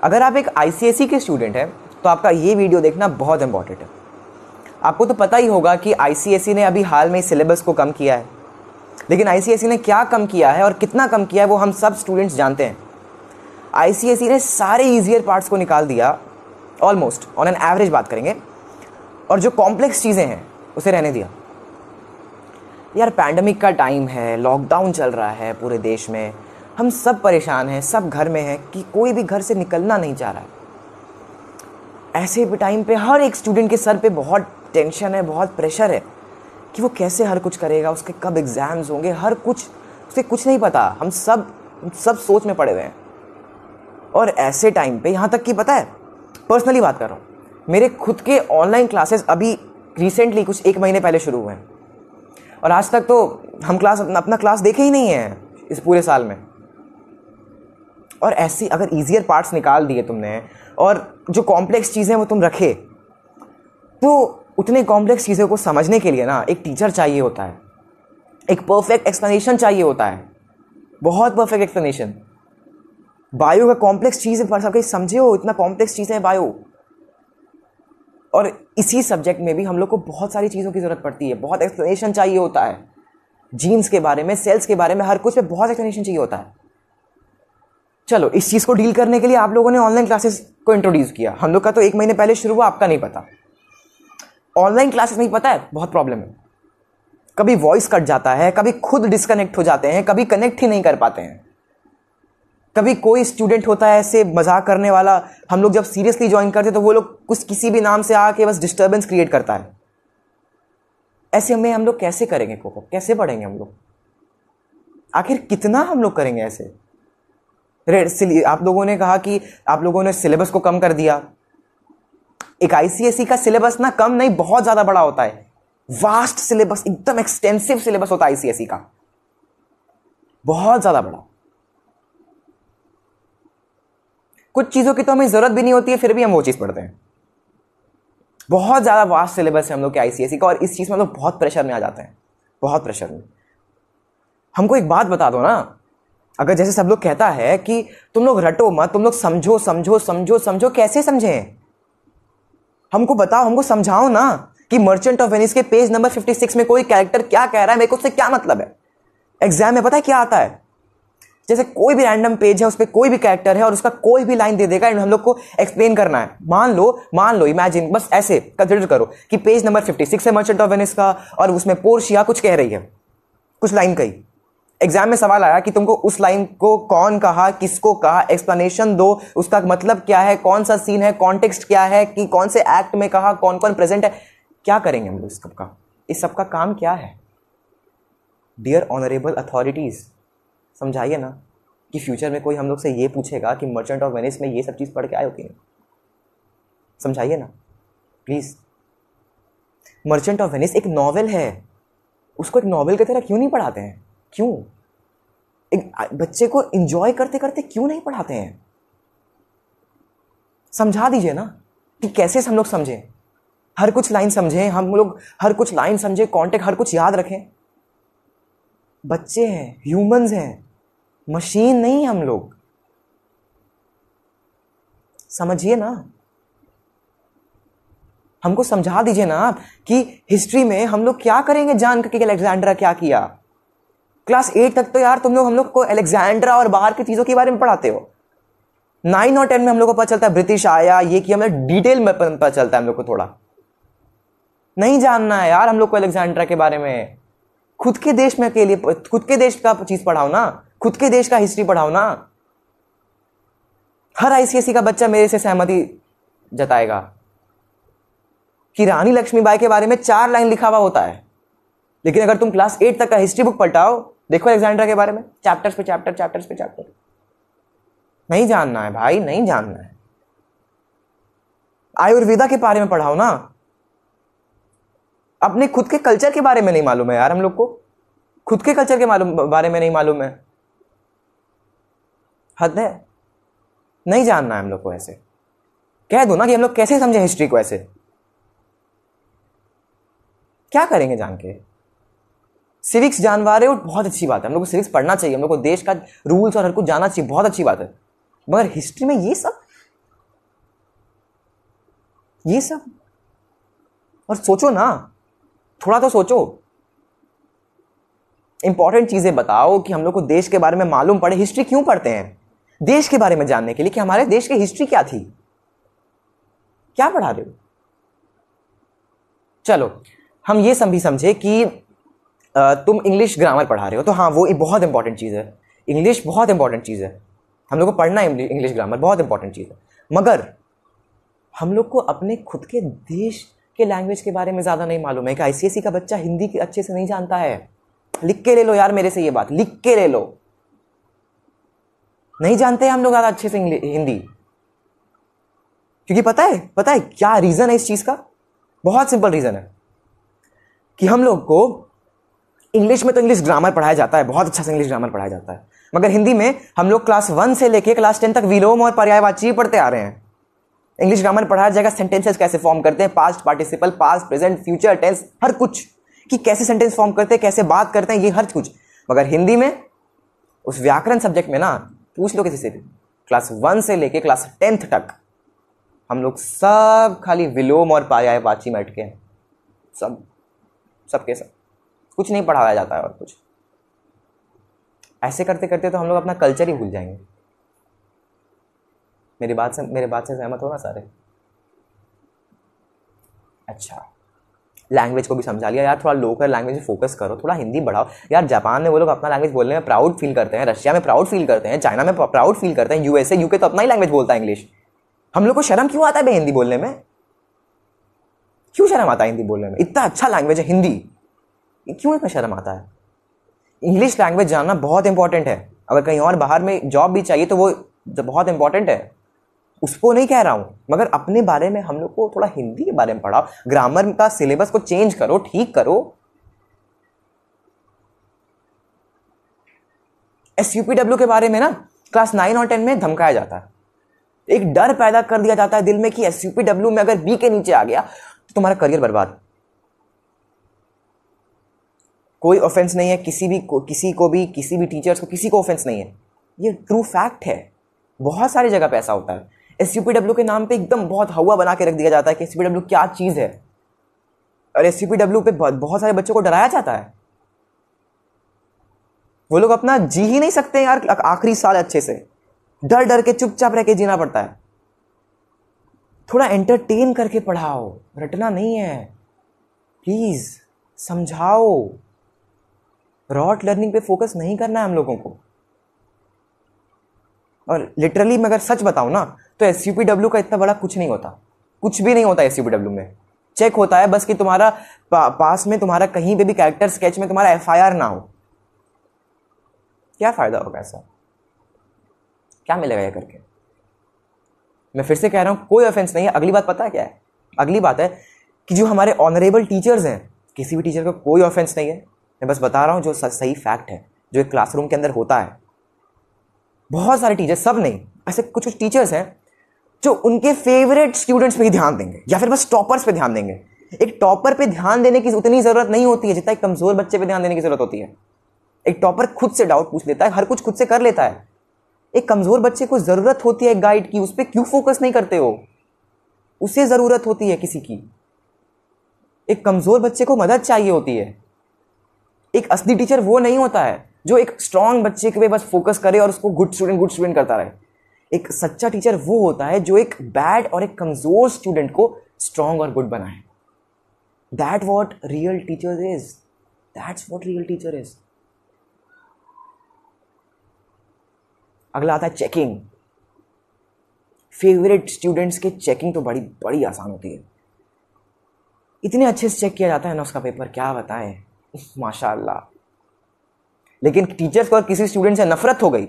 अगर आप एक आईसीएसई के स्टूडेंट हैं तो आपका ये वीडियो देखना बहुत इंपॉर्टेंट है। आपको तो पता ही होगा कि आईसीएसई ने अभी हाल में सिलेबस को कम किया है, लेकिन आईसीएसई ने क्या कम किया है और कितना कम किया है वो हम सब स्टूडेंट्स जानते हैं। आईसीएसई ने सारे ईजियर पार्ट्स को निकाल दिया, ऑलमोस्ट ऑन एन एवरेज बात करेंगे, और जो कॉम्प्लेक्स चीज़ें हैं उसे रहने दिया। यार पैंडमिक का टाइम है, लॉकडाउन चल रहा है पूरे देश में, हम सब परेशान हैं, सब घर में हैं कि कोई भी घर से निकलना नहीं चाह रहा है। ऐसे भी टाइम पे हर एक स्टूडेंट के सर पे बहुत टेंशन है, बहुत प्रेशर है कि वो कैसे हर कुछ करेगा, उसके कब एग्ज़ाम्स होंगे, हर कुछ उसे कुछ नहीं पता। हम सब सोच में पड़े हुए हैं। और ऐसे टाइम पे यहाँ तक कि पता है, पर्सनली बात कर रहा हूँ, मेरे खुद के ऑनलाइन क्लासेस अभी रिसेंटली कुछ 1 महीने पहले शुरू हुए हैं और आज तक तो हम अपना क्लास देखे ही नहीं है इस पूरे साल में। और ऐसी अगर ईजियर पार्ट्स निकाल दिए तुमने और जो कॉम्प्लेक्स चीज़ें वो तुम रखे, तो उतने कॉम्प्लेक्स चीज़ों को समझने के लिए ना एक टीचर चाहिए होता है, एक परफेक्ट एक्सप्लेनेशन चाहिए होता है, बहुत परफेक्ट एक्सप्लेनेशन। बायो का कॉम्प्लेक्स चीज़ पर सब समझे हो, इतना कॉम्प्लेक्स चीज़ें हैं बायो। और इसी सब्जेक्ट में भी हम लोग को बहुत सारी चीज़ों की ज़रूरत पड़ती है, बहुत एक्सप्लेनेशन चाहिए होता है। जीन्स के बारे में, सेल्स के बारे में, हर कुछ पे बहुत एक्सप्लेनेशन चाहिए होता है। चलो, इस चीज़ को डील करने के लिए आप लोगों ने ऑनलाइन क्लासेस को इंट्रोड्यूस किया। हम लोग का तो 1 महीने पहले शुरू हुआ, आपका नहीं पता। ऑनलाइन क्लासेस नहीं पता है, बहुत प्रॉब्लम है। कभी वॉइस कट जाता है, कभी खुद डिस्कनेक्ट हो जाते हैं, कभी कनेक्ट ही नहीं कर पाते हैं। कभी कोई स्टूडेंट होता है ऐसे मजाक करने वाला, हम लोग जब सीरियसली ज्वाइन करते तो वो लोग कुछ किसी भी नाम से आके बस डिस्टर्बेंस क्रिएट करता है। ऐसे में हम लोग कैसे करेंगे कोप, कैसे पढ़ेंगे हम लोग? आखिर कितना हम लोग करेंगे ऐसे? आप लोगों ने कहा कि आप लोगों ने सिलेबस को कम कर दिया। एक आईसीएसई का सिलेबस ना कम नहीं, बहुत ज्यादा बड़ा होता है। वास्ट सिलेबस, एकदम एक्सटेंसिव सिलेबस होता है आईसीएसई का, बहुत ज्यादा बड़ा। कुछ चीजों की तो हमें जरूरत भी नहीं होती है, फिर भी हम वो चीज पढ़ते हैं। बहुत ज्यादा वास्ट सिलेबस है हम लोग के आईसीएसई का, और इस चीज में हम लोग बहुत प्रेशर में आ जाते हैं, बहुत प्रेशर में। हमको एक बात बता दो ना, अगर जैसे सब लोग कहता है कि तुम लोग रटो मत, तुम लोग समझो समझो समझो समझो, कैसे समझें? हमको बताओ, हमको समझाओ ना कि मर्चेंट ऑफ वेनिस के पेज नंबर 56 में कोई कैरेक्टर क्या कह रहा है, मेरे को उससे क्या मतलब है। एग्जाम में पता है क्या आता है? जैसे कोई भी रैंडम पेज है, उस पर कोई भी कैरेक्टर है और उसका कोई भी लाइन दे देगा, हम लोग को एक्सप्लेन करना है। मान लो इमेजिन, बस ऐसे कंसिडर करो कि पेज नंबर 56 है मर्चेंट ऑफ वेनिस का, और उसमें पोर्शिया कुछ कह रही है, कुछ लाइन कही। एग्जाम में सवाल आया कि तुमको उस लाइन को कौन कहा, किसको कहा, एक्सप्लेनेशन दो, उसका मतलब क्या है, कौन सा सीन है, कॉन्टेक्स्ट क्या है, कि कौन से एक्ट में कहा, कौन कौन प्रेजेंट है। क्या करेंगे हम लोग इस सब का काम क्या है? डियर ऑनरेबल अथॉरिटीज, समझाइए ना कि फ्यूचर में कोई हम लोग से ये पूछेगा कि मर्चेंट ऑफ वेनिस में ये सब चीज पढ़ के आए हो कि नहीं। समझाइए ना प्लीज। मर्चेंट ऑफ वेनिस एक नॉवेल है, उसको एक नॉवेल की तरह क्यों नहीं पढ़ाते हैं? क्यों? एक बच्चे को एंजॉय करते करते क्यों नहीं पढ़ाते हैं? समझा दीजिए ना कि कैसे हम लोग समझें, हर कुछ लाइन समझें, हम लोग हर कुछ लाइन समझें, कॉन्टेक्ट हर कुछ याद रखें। बच्चे हैं, ह्यूमंस हैं, मशीन नहीं हम लोग। समझिए ना, हमको समझा दीजिए ना कि हिस्ट्री में हम लोग क्या करेंगे जान करके अलेक्जेंड्रा क्या किया। क्लास 8 तक तो यार तुम लोग हम लोग को अलेक्जेंड्रा और बाहर की चीजों के बारे में पढ़ाते हो। 9 और 10 में हम लोग को पता चलता है ब्रिटिश आया, ये किया, हमें डिटेल में पता चलता है हम लोग को। थोड़ा नहीं जानना है यार हम लोग को अलेक्जेंड्रा के बारे में। खुद के देश में के लिए खुद के देश का चीज पढ़ाओ ना, खुद के देश का हिस्ट्री पढ़ाओ ना। हर आईसीएसई का बच्चा मेरे से सहमति जताएगा कि रानी लक्ष्मीबाई के बारे में 4 लाइन लिखा हुआ होता है, लेकिन अगर तुम क्लास 8 तक का हिस्ट्री बुक पलटाओ, देखो अलेक्जेंड्रा के बारे में चैप्टर्स पे चैप्टर, चैप्टर्स पे चैप्टर। नहीं जानना है भाई, नहीं जानना है। आयुर्वेदा के बारे में पढ़ाओ ना। अपने खुद के कल्चर के बारे में नहीं मालूम है यार हम लोग को, खुद के कल्चर के बारे में नहीं मालूम है। हद है, नहीं जानना है हम लोग को। ऐसे कह दो ना कि हम लोग कैसे समझे हिस्ट्री को। ऐसे क्या करेंगे जान के? सिविक्स जानवा रहे हो, बहुत अच्छी बात है, हम लोग को सिविक्स पढ़ना चाहिए, हम लोग को देश का रूल्स और हर कुछ जानना चाहिए, बहुत अच्छी बात है। मगर हिस्ट्री में ये सब ये सब। और सोचो ना, थोड़ा तो सोचो, इंपॉर्टेंट चीजें बताओ कि हम लोग को देश के बारे में मालूम पड़े। हिस्ट्री क्यों पढ़ते हैं? देश के बारे में जानने के लिए कि हमारे देश की हिस्ट्री क्या थी। क्या पढ़ा रहे हो? चलो हम ये भी समझे कि तुम इंग्लिश ग्रामर पढ़ा रहे हो, तो हाँ वो बहुत इंपॉर्टेंट चीज़ है। इंग्लिश बहुत इंपॉर्टेंट चीज़ है, हम लोग को पढ़ना है इंग्लिश ग्रामर, बहुत इंपॉर्टेंट चीज़ है। मगर हम लोग को अपने खुद के देश के लैंग्वेज के बारे में ज़्यादा नहीं मालूम है। कि आईसीएसई का बच्चा हिंदी अच्छे से नहीं जानता है। लिख के ले लो यार मेरे से, ये बात लिख के ले लो। नहीं जानते हैं हम लोग ज़्यादा अच्छे से हिंदी। क्योंकि पता है क्या रीज़न है इस चीज़ का? बहुत सिंपल रीज़न है कि हम लोग को इंग्लिश में तो इंग्लिश ग्रामर पढ़ाया जाता है, बहुत अच्छा से इंग्लिश ग्रामर पढ़ाया जाता है, मगर हिंदी में हम लोग क्लास 1 से लेके क्लास 10 तक विलोम और पर्यायवाची पढ़ते आ रहे हैं। इंग्लिश ग्रामर पढ़ाया जाएगा, सेंटेंसेस कैसे फॉर्म करते हैं, past participle, past present future tense, हर कुछ, कि कैसे सेंटेंस फॉर्म करते हैं, कैसे बात करते हैं, ये हर कुछ। मगर हिंदी में उस व्याकरण सब्जेक्ट में ना, पूछ लो किसी से भी, क्लास 1 से लेके क्लास 10th तक हम लोग सब खाली विलोम और पर्यायवाची में अटके हैं। सबके सब कुछ नहीं पढ़ाया जाता है। और कुछ ऐसे करते करते तो हम लोग अपना कल्चर ही भूल जाएंगे। मेरे बात से सहमत हो ना सारे? अच्छा, लैंग्वेज को भी समझा लिया यार, थोड़ा लोकल लैंग्वेज में फोकस करो, थोड़ा हिंदी बढ़ाओ यार। जापान में वो लोग अपना लैंग्वेज बोलने में प्राउड फील करते हैं, रशिया में प्राउड फील करते हैं, चाइना में प्राउड फील करते हैं, यूएसए यूके तो अपना ही लैंग्वेज बोलता है इंग्लिश। हम लोग को शर्म क्यों आता है बे हिंदी बोलने में? क्यों शर्म आता है हिंदी बोलने में? इतना अच्छा लैंग्वेज है हिंदी, क्यों इतना शर्म आता है? इंग्लिश लैंग्वेज जानना बहुत इंपॉर्टेंट है। अगर कहीं और बाहर में जॉब भी चाहिए तो वो बहुत इंपॉर्टेंट है, उसको नहीं कह रहा हूं। मगर अपने बारे में हम लोग को थोड़ा हिंदी के बारे में पढ़ाओ, ग्रामर का सिलेबस को चेंज करो, ठीक करो। एसयूपीडब्ल्यू के बारे में ना क्लास 9 और 10 में धमकाया जाता है, एक डर पैदा कर दिया जाता है दिल में कि एसयूपीडब्ल्यू में अगर बी के नीचे आ गया तो तुम्हारा करियर बर्बाद। कोई ऑफेंस नहीं है किसी भी टीचर्स को, किसी को ऑफेंस नहीं है, ये ट्रू फैक्ट है। बहुत सारी जगह पे ऐसा होता है। एसयूपीडब्ल्यू के नाम पे एकदम बहुत हवा बना के रख दिया जाता है कि एसयूपीडब्ल्यू क्या चीज है, और एसयूपीडब्ल्यू पे बहुत सारे बच्चों को डराया जाता है। वो लोग अपना जी ही नहीं सकते यार आखिरी साल अच्छे से, डर डर के चुपचाप रह के जीना पड़ता है। थोड़ा एंटरटेन करके पढ़ाओ, रटना नहीं है, प्लीज समझाओ। रॉट लर्निंग पे फोकस नहीं करना है हम लोगों को। और लिटरली मैं अगर सच बताऊं ना तो एसयूपीडब्ल्यू का इतना बड़ा कुछ नहीं होता, कुछ भी नहीं होता एसयूपीडब्ल्यू में। चेक होता है बस कि तुम्हारा पास में तुम्हारा कहीं पे भी कैरेक्टर स्केच में तुम्हारा एफआईआर ना हो। क्या फायदा होगा ऐसा? क्या मिलेगा ये करके? मैं फिर से कह रहा हूं, कोई ऑफेंस नहीं है। अगली बात पता है क्या है? अगली बात है कि जो हमारे ऑनरेबल टीचर्स हैं, किसी भी टीचर को कोई ऑफेंस नहीं है, मैं बस बता रहा हूं जो सही फैक्ट है, जो एक क्लासरूम के अंदर होता है। बहुत सारे टीचर्स, सब नहीं, ऐसे कुछ कुछ टीचर्स हैं जो उनके फेवरेट स्टूडेंट्स पे ही ध्यान देंगे, या फिर बस टॉपर्स पे ध्यान देंगे। एक टॉपर पे ध्यान देने की उतनी जरूरत नहीं होती है जितना एक कमजोर बच्चे पे ध्यान देने की जरूरत होती है। एक टॉपर खुद से डाउट पूछ लेता है, हर कुछ खुद से कर लेता है। एक कमजोर बच्चे को जरूरत होती है गाइड की, उस पर क्यों फोकस नहीं करते हो? उसे जरूरत होती है किसी की। एक कमजोर बच्चे को मदद चाहिए होती है। एक असली टीचर वो नहीं होता है जो एक स्ट्रांग बच्चे के पे बस फोकस करे और उसको गुड स्टूडेंट करता रहे। एक सच्चा टीचर वो होता है जो एक बैड और एक कमजोर स्टूडेंट को स्ट्रांग और गुड बनाए। That's what real teacher is. अगला आता है चेकिंग। फेवरेट स्टूडेंट्स के चेकिंग तो बड़ी बड़ी आसान होती है। इतने अच्छे से चेक किया जाता है ना उसका पेपर, क्या बताएं, माशाअल्लाह। लेकिन टीचर्स को किसी स्टूडेंट से नफरत हो गई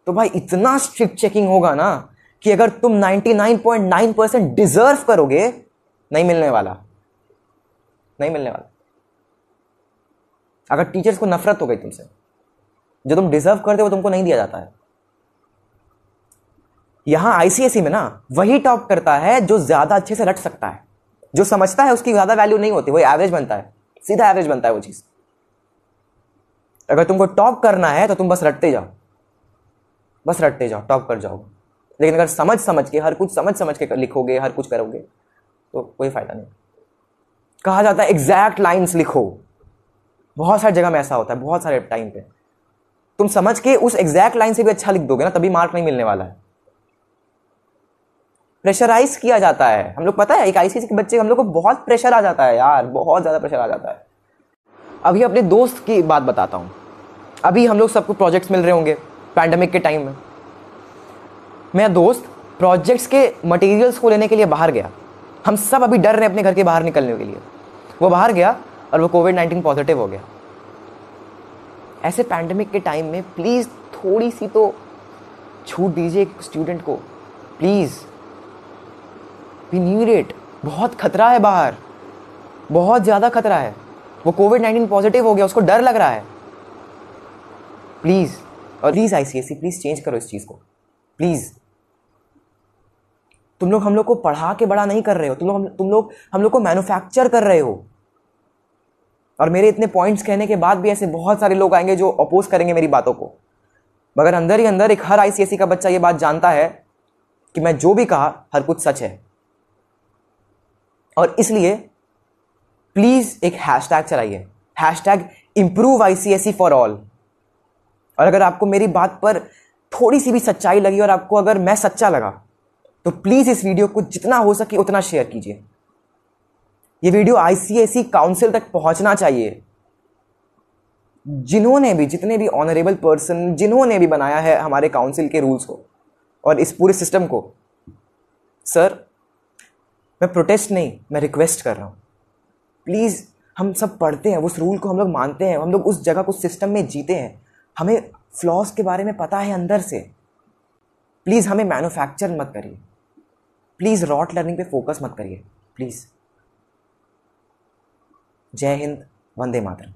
तो भाई इतना स्ट्रिक्ट चेकिंग होगा ना कि अगर तुम 99.9% डिजर्व करोगे, नहीं मिलने वाला। अगर टीचर्स को नफरत हो गई तुमसे, जो तुम डिजर्व करते हो तुमको नहीं दिया जाता है। यहां आईसीएसई में ना वही टॉप करता है जो ज्यादा अच्छे से रट सकता है। जो समझता है उसकी ज्यादा वैल्यू नहीं होती, वही एवरेज बनता है, सीधा एवरेज बनता है वो चीज। अगर तुमको टॉप करना है तो तुम बस रटते जाओ, टॉप कर जाओ। लेकिन अगर समझ समझ के, हर कुछ समझ समझ के लिखोगे, हर कुछ करोगे, तो कोई फायदा नहीं। कहा जाता है एग्जैक्ट लाइंस लिखो, बहुत सारी जगह में ऐसा होता है, बहुत सारे टाइम पे तुम समझ के उस एग्जैक्ट लाइन से भी अच्छा लिख दोगे ना, तभी मार्क नहीं मिलने वाला है। प्रेशराइज किया जाता है, हम लोग पता है एक आईसीएसई के बच्चे, हम लोग को बहुत प्रेशर आ जाता है यार, बहुत ज्यादा प्रेशर आ जाता है। अभी अपने दोस्त की बात बताता हूं। अभी हम लोग सबको प्रोजेक्ट्स मिल रहे होंगे पैंडेमिक के टाइम में। मेरा दोस्त प्रोजेक्ट्स के मटेरियल्स को लेने के लिए बाहर गया। हम सब अभी डर रहे हैं अपने घर के बाहर निकलने के लिए। वो बाहर गया और वो कोविड-19 पॉजिटिव हो गया। ऐसे पैंडेमिक के टाइम में प्लीज़ थोड़ी सी तो छूट दीजिए एक स्टूडेंट को, प्लीज़। We need it. बहुत खतरा है बाहर, बहुत ज़्यादा खतरा है। वो कोविड-19 पॉजिटिव हो गया, उसको डर लग रहा है। प्लीज़, और प्लीज़ आईसीएसई प्लीज़ चेंज करो इस चीज़ को, प्लीज़। तुम लोग हम लोग को पढ़ा के बड़ा नहीं कर रहे हो, तुम लोग हम लोग को मैन्युफैक्चर कर रहे हो। और मेरे इतने पॉइंट्स कहने के बाद भी ऐसे बहुत सारे लोग आएंगे जो अपोज करेंगे मेरी बातों को, मगर अंदर ही अंदर एक हर आईसीएसई का बच्चा ये बात जानता है कि मैं जो भी कहा हर कुछ सच है। और इसलिए प्लीज एक हैशटैग चलाइए, hashtag improve ICSE for all. और अगर आपको मेरी बात पर थोड़ी सी भी सच्चाई लगी और आपको अगर मैं सच्चा लगा, तो प्लीज इस वीडियो को जितना हो सके उतना शेयर कीजिए। ये वीडियो आईसीएसई काउंसिल तक पहुंचना चाहिए। जिन्होंने भी, जितने भी ऑनरेबल पर्सन जिन्होंने भी बनाया है हमारे काउंसिल के रूल्स को और इस पूरे सिस्टम को, सर मैं प्रोटेस्ट नहीं, मैं रिक्वेस्ट कर रहा हूं, प्लीज। हम सब पढ़ते हैं, उस रूल को हम लोग मानते हैं, हम लोग उस जगह को सिस्टम में जीते हैं, हमें फ्लॉज के बारे में पता है अंदर से। प्लीज हमें मैन्युफैक्चर मत करिए, प्लीज रॉट लर्निंग पे फोकस मत करिए, प्लीज। जय हिंद, वंदे मातरम।